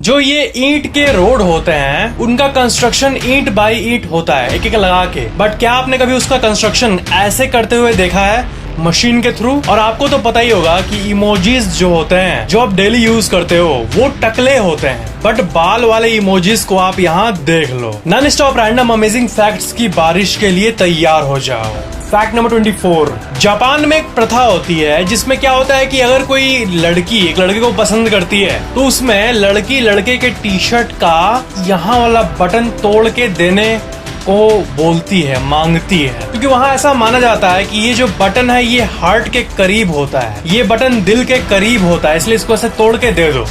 जो ये ईंट के रोड होते हैं उनका कंस्ट्रक्शन ईंट बाय ईंट होता है, एक एक लगा के। बट क्या आपने कभी उसका कंस्ट्रक्शन ऐसे करते हुए देखा है, मशीन के थ्रू? और आपको तो पता ही होगा कि इमोजीज जो होते हैं, जो आप डेली यूज करते हो, वो टकले होते हैं। बट बाल वाले इमोजीज को आप यहाँ देख लो। Non stop random amazing facts की बारिश के लिए तैयार हो जाओ। Fact number 24। जापान में एक प्रथा होती है जिसमें क्या होता है कि अगर कोई लड़की एक लड़के को पसंद करती है तो उसमें लड़की लड़के के टी शर्ट का यहाँ वाला बटन तोड़ के देने को बोलती है, मांगती है, क्योंकि वहाँ ऐसा माना जाता है कि ये जो बटन है ये हार्ट के करीब होता है, ये बटन दिल के करीब होता है, इसलिए इसको ऐसे तोड़ के दे दो।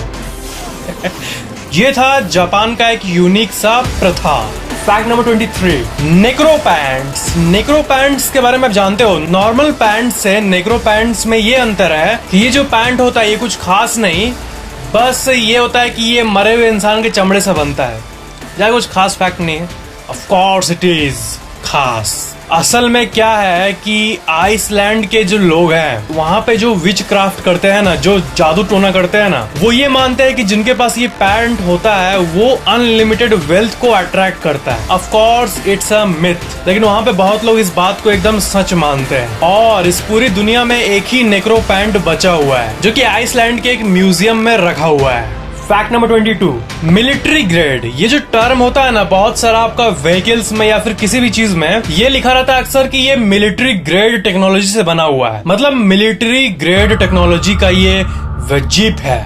ये था जापान का एक यूनिक सा प्रथा। Fact number 23। नेक्रो पैंट्स। नेक्रो पैंट्स के बारे में आप जानते हो, नॉर्मल पैंट से नेक्रो पैंट्स में ये अंतर है कि ये जो पैंट होता है ये कुछ खास नहीं, बस ये होता है कि ये मरे हुए इंसान के चमड़े से बनता है। या कुछ खास फैक्ट नहीं है। ऑफ कोर्स इट इज खास। असल में क्या है कि आइसलैंड के जो लोग हैं वहाँ पे जो विच क्राफ्ट करते हैं ना, जो जादू टोना करते हैं ना, वो ये मानते हैं कि जिनके पास ये पैंट होता है वो अनलिमिटेड वेल्थ को अट्रैक्ट करता है। Of course it's a myth, लेकिन वहाँ पे बहुत लोग इस बात को एकदम सच मानते हैं। और इस पूरी दुनिया में एक ही नेक्रो पैंट बचा हुआ है जो कि आइसलैंड के एक म्यूजियम में रखा हुआ है। Fact number 22। Military grade. ये जो टर्म होता है ना, बहुत सारा आपका व्हीकल्स में या फिर किसी भी चीज में ये लिखा रहता है अक्सर कि ये मिलिट्री ग्रेड टेक्नोलॉजी से बना हुआ है। मतलब मिलिट्री ग्रेड टेक्नोलॉजी का ये जीप है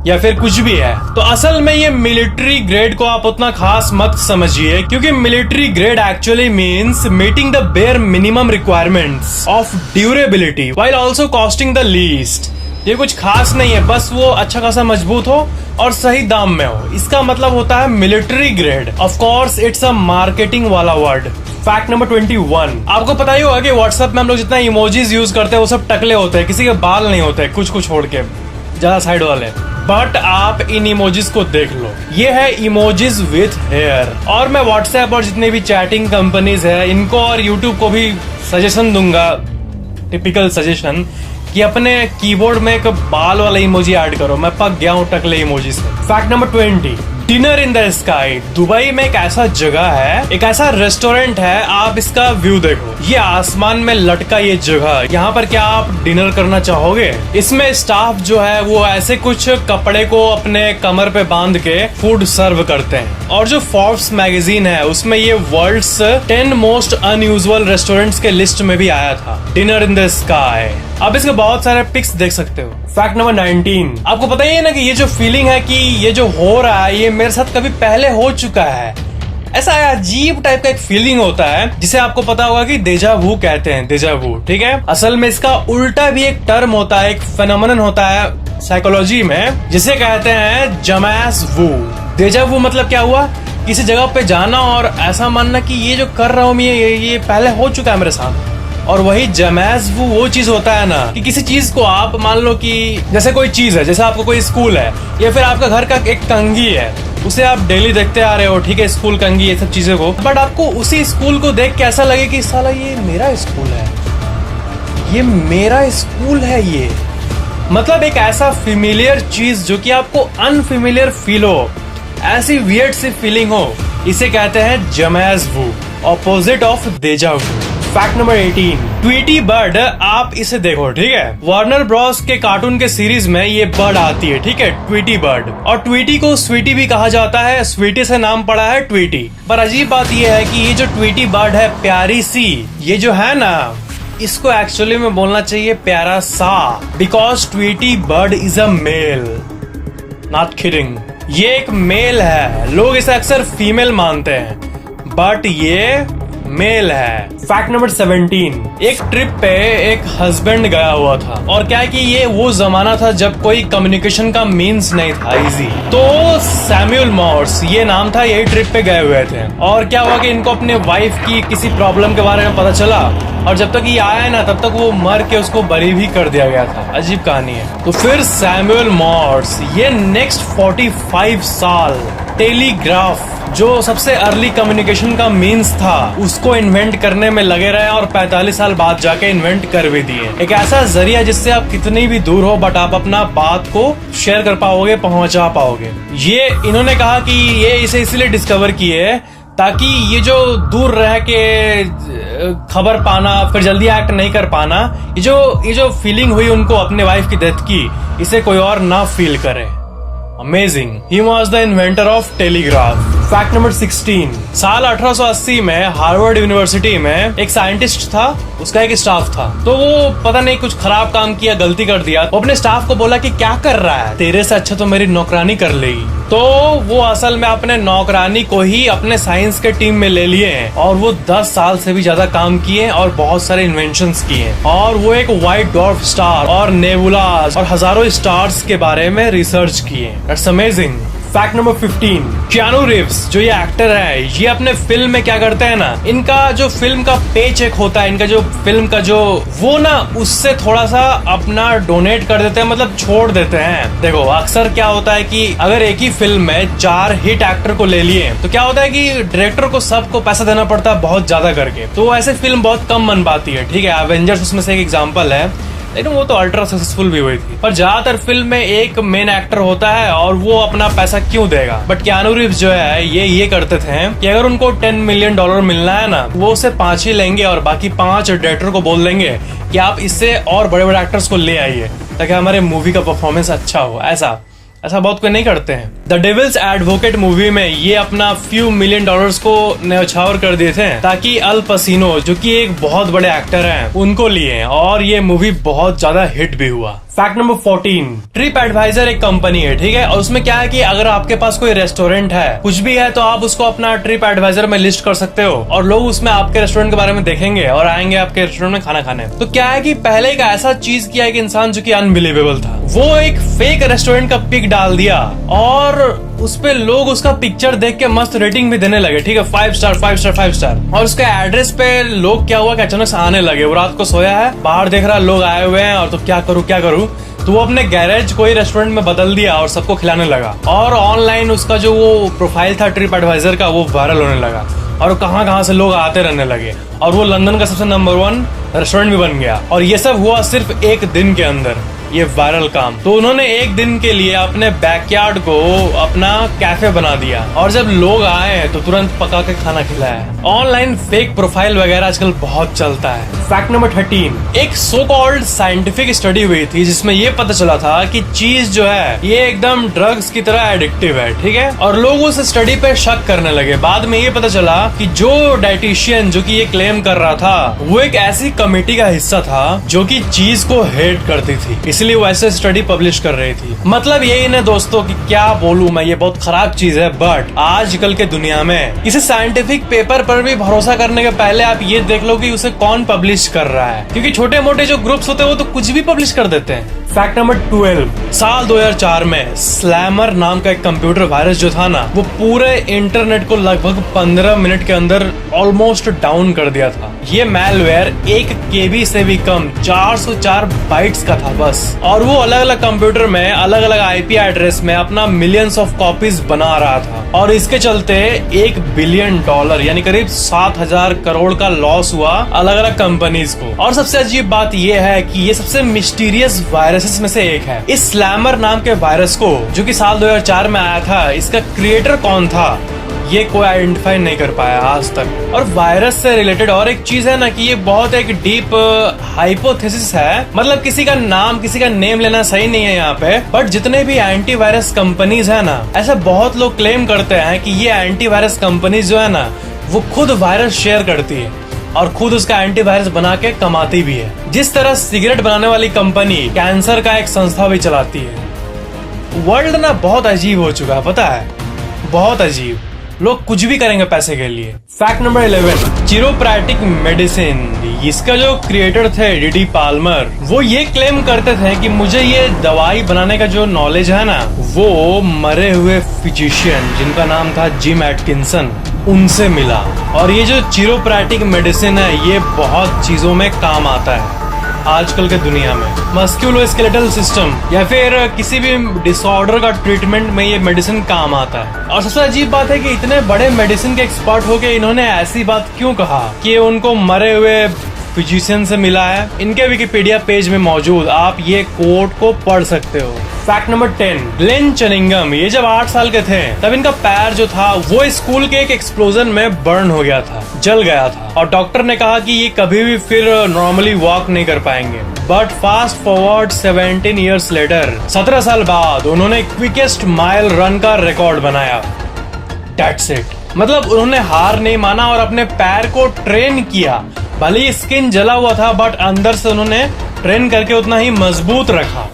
या फिर कुछ भी है। तो असल में ये मिलिट्री ग्रेड को आप उतना खास मत समझिए, क्योंकि military grade actually means meeting the bare minimum requirements of durability while also costing the least. ये कुछ खास नहीं है, बस वो अच्छा खासा मजबूत हो और सही दाम में हो, इसका मतलब होता है military grade. Of course it's a marketing वाला वर्ड। Fact number 21। आपको पता ही होगा कि व्हाट्सएप में हम लोग जितना इमोजीज यूज करते हैं वो सब टकले होते हैं, किसी के बाल नहीं होते, कुछ कुछ छोड़ के, ज्यादा साइड वाले। बट आप इन इमोजीज को देख लो, ये है इमोजीज विथ हेयर। और मैं व्हाट्सएप और जितने भी चैटिंग कंपनीज है इनको और यूट्यूब को भी सजेशन दूंगा, टिपिकल सजेशन, कि अपने कीबोर्ड में एक बाल वाला इमोजी ऐड करो। मैं पक गया हूँ टकले इमोजी से। Fact number 20। Dinner in the sky. Dubai में एक ऐसा जगह है, एक ऐसा रेस्टोरेंट है, आप इसका व्यू देखो, ये आसमान में लटका ये जगह, यहाँ पर क्या आप डिनर करना चाहोगे? इसमें स्टाफ जो है वो ऐसे कुछ कपड़े को अपने कमर पे बांध के फूड सर्व करते हैं। और जो फोर्ब्स मैगजीन है उसमें ये वर्ल्ड्स 10 मोस्ट अनयूजुअल रेस्टोरेंट्स के लिस्ट में भी आया था, डिनर इन द स्काई। अब इसके बहुत सारे पिक्स देख सकते हो। Fact number 19। आपको पता ही है ना कि ये जो फीलिंग है कि ये जो हो रहा है ये मेरे साथ कभी पहले हो चुका है, ऐसा अजीब टाइप का एक फीलिंग होता है जिसे आपको पता होगा कि डेजा वू कहते हैं, डेजा वू, ठीक है। असल में इसका उल्टा भी एक टर्म होता है, एक फेनोमेनन होता है साइकोलॉजी में, जिसे कहते हैं जमैस वू। डेजा वू मतलब क्या हुआ, किसी जगह पे जाना और ऐसा मानना कि ये जो कर रहा हूँ ये पहले हो चुका है मेरे साथ। और वही जमैस वो चीज होता है ना कि किसी चीज को आप मान लो कि जैसे कोई चीज है, जैसे आपको कोई स्कूल है या फिर आपका घर का एक कंघी है, उसे आप डेली देखते आ रहे हो, ठीक है, स्कूल कंघी ये सब चीजों को, बट आपको उसी स्कूल को देख के ऐसा लगे कि साला ये मेरा स्कूल है, ये मेरा स्कूल है। ये मतलब एक ऐसा फेमिलियर चीज जो कि आपको अनफेमिलियर फील हो, ऐसी वियर्ड सी फीलिंग हो, इसे कहते हैं jamais vu, opposite of deja vu. Fact number 18। Tweety bird. आप इसे देखो, ठीक है, वार्नर ब्रॉस के कार्टून के सीरीज में ये बर्ड आती है, ठीक है, ट्वीटी बर्ड। और ट्वीटी को स्वीटी भी कहा जाता है, स्वीटी से नाम पड़ा है ट्वीटी। पर अजीब बात ये है कि ये जो ट्वीटी बर्ड है, प्यारी सी, ये जो है ना, इसको एक्चुअली में बोलना चाहिए प्यारा सा, because Tweety bird is a male, not kidding. ये एक मेल है, लोग इसे अक्सर फीमेल मानते हैं, बट ये मेल है। Fact number 17। एक ट्रिप पे एक हस्बैंड गया हुआ था, और क्या है कि ये वो जमाना था जब कोई कम्युनिकेशन का मीन्स नहीं था इजी। तो सैमुअल मॉर्स ये नाम था, यही ट्रिप पे गए हुए थे। और क्या हुआ कि इनको अपने वाइफ की किसी प्रॉब्लम के बारे में पता चला, और जब तक ये आया ना तब तक वो मर के उसको बरी भी कर दिया गया था। अजीब कहानी है। तो फिर सैमुअल मॉर्स ये नेक्स्ट 45 साल टेलीग्राफ जो सबसे अर्ली कम्युनिकेशन का मीन्स था उसको इन्वेंट करने में लगे रहे और 45 साल बाद जाके इन्वेंट कर भी दिए। एक ऐसा जरिया जिससे आप कितनी भी दूर हो बट आप अपना बात को शेयर कर पाओगे, पहुंचा पाओगे। ये इन्होंने कहा कि ये इसे इसलिए डिस्कवर किए ताकि ये जो दूर रह के खबर पाना, फिर जल्दी एक्ट नहीं कर पाना, ये जो फीलिंग हुई उनको अपने वाइफ की डेथ की, इसे कोई और ना फील करे। Amazing. He was the inventor of telegraph. Fact number 16। साल 1880 में हार्वर्ड यूनिवर्सिटी में एक साइंटिस्ट था, उसका एक स्टाफ था। तो वो पता नहीं कुछ खराब काम किया, गलती कर दिया। वो अपने स्टाफ को बोला कि क्या कर रहा है, तेरे से अच्छा तो मेरी नौकरानी कर लेगी। तो वो असल में अपने नौकरानी को ही अपने साइंस के टीम में ले लिए हैं और वो 10 साल से भी ज्यादा काम किए और बहुत सारे इन्वेंशंस किए और वो एक व्हाइट डॉर्फ स्टार और नेबुलास और हजारों स्टार्स के बारे में रिसर्च किए। That's amazing. Fact number 15। Keanu Reeves जो ये एक्टर है, ये अपने फिल्म में क्या करते हैं ना, इनका जो फिल्म का पे चेक होता है, इनका जो फिल्म का जो वो ना, उससे थोड़ा सा अपना डोनेट कर देते हैं, मतलब छोड़ देते हैं। देखो अक्सर क्या होता है कि अगर एक ही फिल्म में 4 हिट एक्टर को ले लिए तो क्या होता है कि डायरेक्टर को सबको पैसा देना पड़ता है बहुत ज्यादा करके, तो ऐसे फिल्म बहुत कम बन पाती है। ठीक है, एवेंजर्स उसमें से एक एग्जाम्पल है, लेकिन वो तो अल्ट्रा सक्सेसफुल भी हुई थी। पर ज्यादातर फिल्म में एक मेन एक्टर होता है और वो अपना पैसा क्यों देगा। बट कियानू रीव्स जो है ये करते थे कि अगर उनको $10 मिलियन मिलना है ना, वो उसे 5 ही लेंगे और बाकी 5 डायरेक्टर को बोल देंगे कि आप इससे और बड़े बड़े एक्टर्स को ले आइए ताकि हमारे मूवी का परफॉर्मेंस अच्छा हो। ऐसा बहुत कोई नहीं करते हैं। द डेविल्स एडवोकेट मूवी में ये अपना few million dollars को न्यौछावर कर दिए थे ताकि अल पसीनो जो कि एक बहुत बड़े एक्टर हैं उनको लिए, और ये मूवी बहुत ज्यादा हिट भी हुआ। Fact number 14। ट्रिप एडवाइजर एक कंपनी है, ठीक है, और उसमें क्या है कि अगर आपके पास कोई रेस्टोरेंट है, कुछ भी है, तो आप उसको अपना ट्रिप एडवाइजर में लिस्ट कर सकते हो और लोग उसमें आपके रेस्टोरेंट के बारे में देखेंगे और आएंगे आपके रेस्टोरेंट में खाना खाने। तो क्या है कि पहले एक ऐसा चीज किया एक इंसान जो कि अनबिलीवेबल था, वो एक फेक रेस्टोरेंट का पिक डाल दिया और उस पे लोग उसका पिक्चर देख के मस्त रेटिंग भी देने लगे। ठीक है, 5 स्टार 5 स्टार 5 स्टार। और उसके एड्रेस पे लोग क्या हुआ कि अचानक से आने लगे। वो रात को सोया है, बाहर देख रहा लोग आए हुए हैं और तो क्या करूँ, तो वो अपने गैरेज को ही रेस्टोरेंट में बदल दिया और सबको खिलाने लगा। और ऑनलाइन उसका जो वो प्रोफाइल था ट्रिप एडवाइजर का, वो वायरल होने लगा और कहाँ से लोग आते रहने लगे और वो लंदन का सबसे नंबर 1 रेस्टोरेंट भी बन गया। और ये सब हुआ सिर्फ एक दिन के अंदर, ये वायरल काम। तो उन्होंने एक दिन के लिए अपने बैकयार्ड को अपना कैफे बना दिया और जब लोग आए तो तुरंत पका के खाना खिलाया। ऑनलाइन फेक प्रोफाइल वगैरह आजकल बहुत चलता है। Fact number 13। एक सो कॉल्ड साइंटिफिक स्टडी हुई थी जिसमें ये पता चला था कि चीज जो है ये एकदम ड्रग्स की तरह एडिक्टिव है, ठीक है, और लोग उस स्टडी पे शक करने लगे। बाद में ये पता चला कि जो डाइटिशियन जो कि ये क्लेम कर रहा था वो एक ऐसी कमेटी का हिस्सा था जो कि चीज को हेट करती थी, इसलिए वो ऐसे स्टडी पब्लिश कर रही थी। मतलब यही ना दोस्तों कि क्या बोलूं मैं, ये बहुत खराब चीज है। बट आजकल के दुनिया में किसी साइंटिफिक पेपर पर भी भरोसा करने के पहले आप ये देख लो कि उसे कौन पब्लिश कर रहा है, क्योंकि छोटे मोटे जो ग्रुप्स होते हैं वो तो कुछ भी पब्लिश कर देते हैं। Fact number 12। साल 2004 में स्लैमर नाम का एक कंप्यूटर वायरस जो था ना, वो पूरे इंटरनेट को लगभग 15 मिनट के अंदर ऑलमोस्ट डाउन कर दिया था। ये मैलवेयर 1 KB से भी कम 404 बाइट्स का था बस, और वो अलग अलग कंप्यूटर में अलग अलग IP एड्रेस में अपना मिलियंस ऑफ कॉपीज बना रहा था और इसके चलते $1 बिलियन यानी करीब 7,000 करोड़ का लॉस हुआ अलग अलग कंपनीज को। और सबसे अजीब बात ये है कि ये सबसे मिस्टीरियस वायरसेस में से एक है। इस स्लैमर नाम के वायरस को जो कि साल 2004 में आया था, इसका क्रिएटर कौन था ये कोई आइडेंटिफाई नहीं कर पाया आज तक। और वायरस से रिलेटेड और एक चीज है ना कि ये बहुत एक डीप हाइपोथेसिस है, मतलब किसी का नेम लेना सही नहीं है यहाँ पे, बट जितने भी एंटीवायरस कंपनीज है ना, ऐसे बहुत लोग क्लेम करते हैं कि ये एंटीवायरस कंपनीज जो है ना वो खुद वायरस शेयर करती है और खुद उसका एंटीवायरस बना के कमाती भी है। जिस तरह सिगरेट बनाने वाली कंपनी कैंसर का एक संस्था भी चलाती है। वर्ल्ड ना बहुत अजीब हो चुका है, पता है, बहुत अजीब। लोग कुछ भी करेंगे पैसे के लिए। Fact number 11। चिरोप्रैक्टिक मेडिसिन, इसका जो क्रिएटर थे डीडी पाल्मर, वो ये क्लेम करते थे कि मुझे ये दवाई बनाने का जो नॉलेज है ना वो मरे हुए फिजिशियन जिनका नाम था जिम एटकिंसन उनसे मिला। और ये जो चिरोप्रैक्टिक मेडिसिन है ये बहुत चीजों में काम आता है। आजकल के दुनिया में। मस्कुलोस्केलेटल सिस्टम या फिर किसी भी डिसऑर्डर का ट्रीटमेंट में ये मेडिसिन काम आता है। और सबसे अजीब बात है कि इतने बड़े मेडिसिन के एक्सपर्ट होके इन्होंने ऐसी बात क्यों कहा कि उनको मरे हुए फिजिशियन से मिला है। इनके विकिपीडिया पेज में मौजूद आप ये कोट को पढ़ सकते हो। फैक्ट नंबर 10, ग्लेन चनिंगम ये जब 8 साल के थे तब इनका पैर जो था वो स्कूल के एक एक्सप्लोजन में बर्न हो गया था, जल गया था, और डॉक्टर ने कहा कि ये कभी भी फिर नॉर्मली वॉक नहीं कर पाएंगे। But fast forward 17 years later, 17 साल बाद उन्होंने क्विकेस्ट माइल रन का रिकॉर्ड बनाया। That's it। मतलब उन्होंने हार नहीं माना और अपने पैर को ट्रेन किया। भले ही स्किन जला हुआ था बट अंदर से उन्होंने ट्रेन करके उतना ही मजबूत रखा।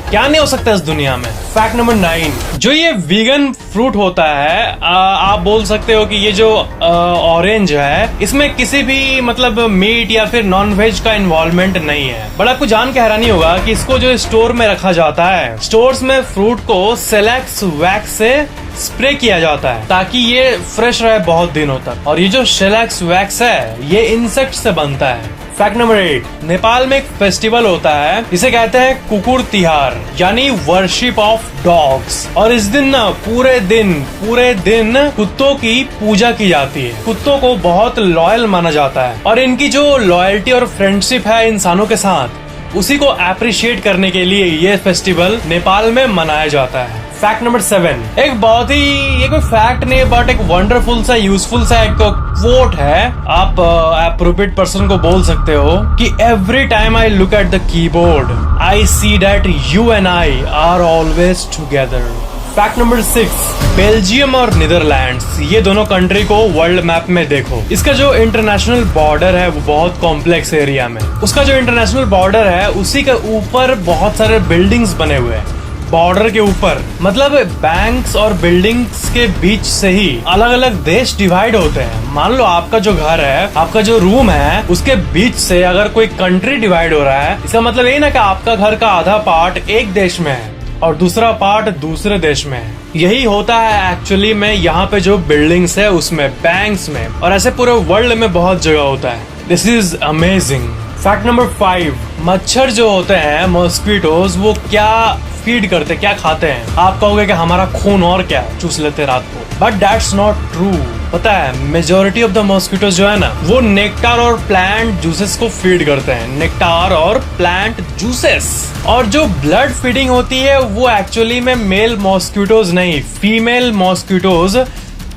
क्या नहीं हो सकता इस दुनिया में। फैक्ट नंबर 9, जो ये वीगन फ्रूट होता है, आप बोल सकते हो कि ये जो ऑरेंज है इसमें किसी भी मतलब मीट या फिर नॉन वेज का इन्वॉल्वमेंट नहीं है। बट आपको जान के हैरानी होगा कि इसको जो स्टोर में रखा जाता है, स्टोर्स में फ्रूट को सेलेक्स वैक्स से स्प्रे किया जाता है ताकि ये फ्रेश रहे बहुत दिनों तक। और ये जो शेलैक्स वैक्स है ये इंसेक्ट से बनता है। फैक्ट नंबर 8, नेपाल में एक फेस्टिवल होता है जिसे कहते हैं कुकुर तिहार, यानी वर्शिप ऑफ डॉग्स। और इस दिन ना पूरे दिन कुत्तों की पूजा की जाती है। कुत्तों को बहुत लॉयल माना जाता है और इनकी जो लॉयल्टी और फ्रेंडशिप है इंसानों के साथ, उसी को अप्रिशिएट करने के लिए ये फेस्टिवल नेपाल में मनाया जाता है। फैक्ट नंबर 7, एक बहुत ही, ये कोई फैक्ट नहीं बट एक वंडरफुल सा यूजफुल सा एक कोट है। आप अप्रोप्रिएट पर्सन को बोल सकते हो कि every time I look at the keyboard I see that you and I R always together. Fact number 6, Belgium और नीदरलैंड्स ये दोनों कंट्री को वर्ल्ड मैप में देखो। इसका जो इंटरनेशनल बॉर्डर है वो बहुत कॉम्प्लेक्स एरिया में, उसका जो इंटरनेशनल बॉर्डर है उसी के ऊपर बहुत सारे बिल्डिंग्स बने हुए हैं। बॉर्डर के ऊपर मतलब बैंक्स और बिल्डिंग्स के बीच से ही अलग अलग देश डिवाइड होते हैं। मान लो आपका जो घर है, आपका जो रूम है, उसके बीच से अगर कोई कंट्री डिवाइड हो रहा है, इसका मतलब ये ना कि आपका घर का आधा पार्ट एक देश में है और दूसरा पार्ट दूसरे देश में है। यही होता है एक्चुअली में यहाँ पे जो बिल्डिंग्स है उसमें, बैंक्स में, और ऐसे पूरे वर्ल्ड में बहुत जगह होता है। This is amazing. Fact number 5, मच्छर जो होते हैं मॉस्किटोज वो क्या फीड करते, क्या खाते हैं। आप कहोगे कि हमारा खून और क्या चूस लेते रात को, बट दैट्स नॉट ट्रू। पता है मेजोरिटी ऑफ द मॉस्किटोज जो है ना वो नेक्टार और प्लांट जूसेस को फीड करते हैं। नेक्टार और प्लांट जूसेस। और जो ब्लड फीडिंग होती है वो एक्चुअली में मेल मॉस्किटोज नहीं, फीमेल मॉस्किटोज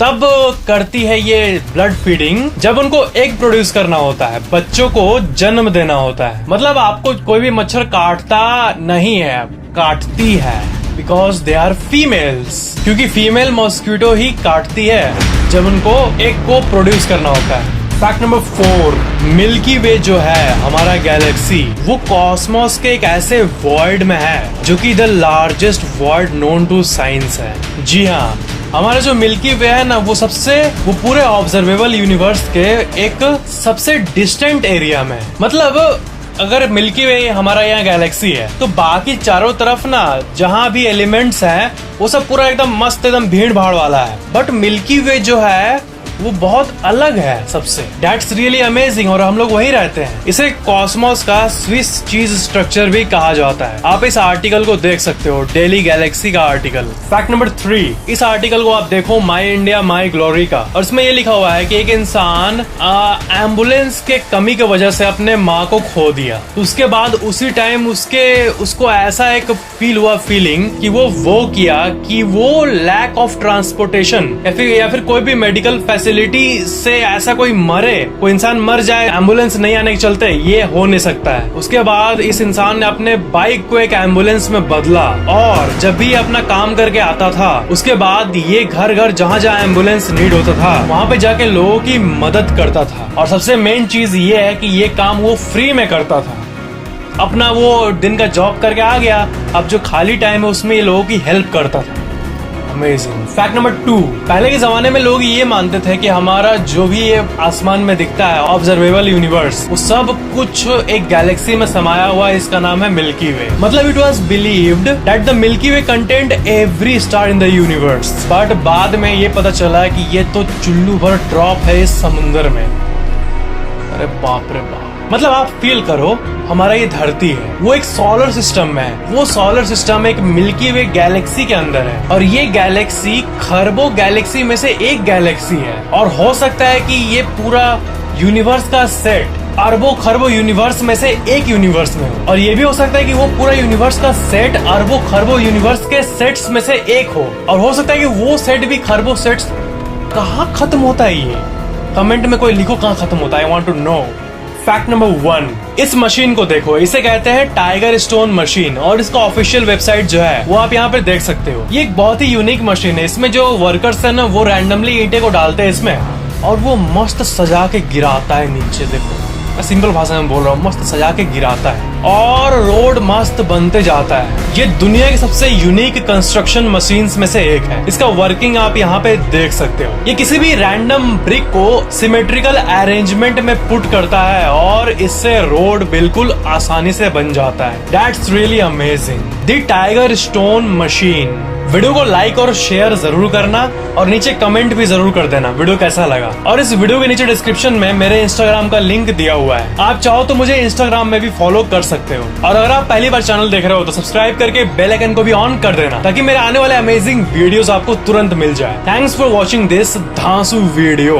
तब करती है ये ब्लड फीडिंग जब उनको एग प्रोड्यूस करना होता है, बच्चों को जन्म देना होता है। मतलब आपको कोई भी मच्छर काटता नहीं है, काटती है, बिकॉज दे आर फीमेल्स, क्योंकि फीमेल मॉस्किटो ही काटती है जब उनको एग को प्रोड्यूस करना होता है। फैक्ट नंबर 4, मिल्की वे जो है हमारा गैलेक्सी वो कॉस्मोस के एक ऐसे वॉइड में है जो कि the largest void known to science है। जी हाँ, हमारा जो मिल्की वे है ना वो पूरे ऑब्जर्वेबल यूनिवर्स के एक सबसे डिस्टेंट एरिया में। मतलब अगर मिल्की वे हमारा यहाँ गैलेक्सी है तो बाकी चारों तरफ ना जहाँ भी एलिमेंट्स हैं वो सब पूरा एकदम मस्त, एकदम भीड़ भाड़ वाला है। बट मिल्की वे जो है वो बहुत अलग है सबसे। That's really amazing। और हम लोग वहीं रहते हैं। इसे कॉस्मोस का स्विस चीज स्ट्रक्चर भी कहा जाता है। आप इस आर्टिकल को देख सकते हो, डेली गैलेक्सी का आर्टिकल। फैक्ट नंबर 3, इस आर्टिकल को आप देखो माई इंडिया माई ग्लोरी का, और इसमें ये लिखा हुआ है कि एक इंसान एम्बुलेंस के कमी की वजह से अपने माँ को खो दिया। तो उसके बाद उसी टाइम उसको ऐसा एक फील हुआ फीलिंग कि वो किया कि वो लैक ऑफ ट्रांसपोर्टेशन या फिर कोई भी मेडिकल फैसिलिटी से ऐसा कोई इंसान मर जाए एम्बुलेंस नहीं आने के चलते, ये हो नहीं सकता है। उसके बाद इस इंसान ने अपने बाइक को एक एम्बुलेंस में बदला और जब भी अपना काम करके आता था उसके बाद ये घर घर जहाँ एम्बुलेंस नीड होता था वहाँ पे जाके लोगों की मदद करता था। और सबसे मेन चीज ये है कि ये काम वो फ्री में करता था। अपना वो दिन का जॉब करके आ गया, अब जो खाली टाइम है उसमें ये लोगों की हेल्प करता था। अमेजिंग। फैक्ट नंबर 2, पहले के जमाने में लोग ये मानते थे कि हमारा जो भी ये आसमान में दिखता है ऑब्जर्वेबल यूनिवर्स वो सब कुछ एक गैलेक्सी में समाया हुआ है, इसका नाम है मिल्की वे। मतलब it was believed that the milky way content every star in the universe. But बाद में ये पता चला कि ये तो चुल्लू भर ड्रॉप है इस समुंदर में। अरे बाप रे बाप। मतलब आप फील करो, हमारा ये धरती है, वो एक सोलर सिस्टम में है। वो सोलर सिस्टम एक मिल्की वे गैलेक्सी के अंदर है, और ये गैलेक्सी खरबों गैलेक्सी में से एक गैलेक्सी है। और हो सकता है कि ये पूरा यूनिवर्स का सेट अरबों खरबों यूनिवर्स में से एक यूनिवर्स में हो, और ये भी हो सकता है कि वो पूरा यूनिवर्स का सेट अरबों खरबों यूनिवर्स के सेट्स में से एक हो, और हो सकता है कि वो सेट भी खरबों सेट्स। कहाँ खत्म होता है ये? कमेंट में कोई लिखो कहाँ खत्म होता है, I want to know. Fact number 1, इस मशीन को देखो, इसे कहते हैं टाइगर स्टोन मशीन, और इसका ऑफिशियल वेबसाइट जो है वो आप यहाँ पे देख सकते हो। ये एक बहुत ही यूनिक मशीन है। इसमें जो वर्कर्स है ना, वो रैंडमली ईंटे को डालते हैं इसमें, और वो मस्त सजा के गिराता है नीचे। देखो, मैं सिंपल भाषा में बोल रहा हूँ, मस्त सजा के गिराता है और रोड मस्त बनते जाता है। ये दुनिया की सबसे यूनिक कंस्ट्रक्शन मशीन्स में से एक है। इसका वर्किंग आप यहाँ पे देख सकते हो। ये किसी भी रैंडम ब्रिक को सिमेट्रिकल अरेंजमेंट में पुट करता है, और इससे रोड बिल्कुल आसानी से बन जाता है। That's really amazing. The tiger stone machine. Video को लाइक और शेयर जरूर करना, और नीचे कमेंट भी जरूर कर देना वीडियो कैसा लगा। और इस वीडियो के नीचे डिस्क्रिप्शन में मेरे इंस्टाग्राम का लिंक दिया हुआ है, आप चाहो तो मुझे इंस्टाग्राम में भी फॉलो कर सकते हो। और अगर आप पहली बार चैनल देख रहे हो तो सब्सक्राइब करके बेल आइकन को भी ऑन कर देना, ताकि मेरे आने वाले अमेजिंग वीडियोस आपको तुरंत मिल जाए। थैंक्स फॉर वॉचिंग दिस धांसू वीडियो।